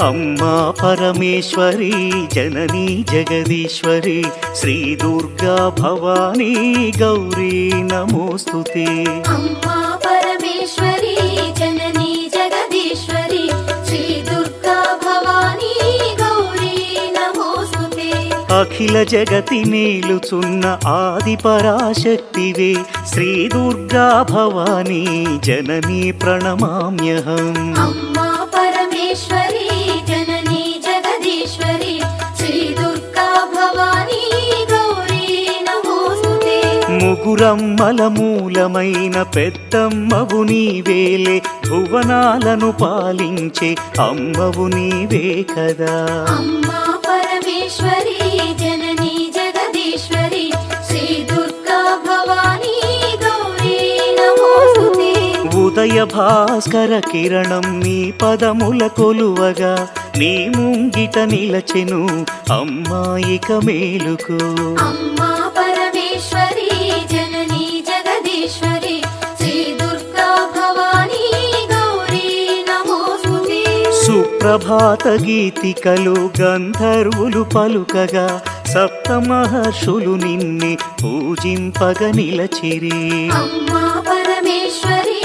అమ్మా పరమేశ్వరి జననీ జగదీశ్వరి శ్రీ దుర్గా భవానీ గౌరీ నమోస్తుతే. అమ్మా పరమేశ్వరి జననీ జగదీశ్వరి శ్రీ దుర్గా భవానీ గౌరీ నమోస్తుతే. అఖిల జగతి నేలుచున్న ఆది పరాశక్తివే శ్రీ దుర్గా భవానీ జననీ ప్రణమామ్యహం. అమ్మా పరమేశ్వరి జననీ జగదీశ్వరి శ్రీ దుర్గా భవానీ గౌరీ నమోస్తుతే. ముగురమ్మల మూలమైన పెద్దమ్మవు నీవేలే భువనాలను పాలించే అమ్మవు నీవే కదా. అమ్మా పరమేశ్వరి జననీ జగదీశ్వరి శ్రీ దుర్గా భవానీ గౌరీ నమోస్తుతే. ఉదయ భాస్కర కిరణం నీ పదముల కొలువగా నీ ముంగిట నిలచెను అమ్మాయిక మేలుకు. అమ్మా పరమేశ్వరి జననీ జగదీశ్వరి శ్రీ దుర్గా భవానీ గౌరీ నమోస్తుతే. సుప్రభాత గీతికలు గంధర్వులు పలుకగా సప్త మహర్షులు నిన్నే పూజింపగ నిలచిరి. అమ్మా పరమేశ్వరి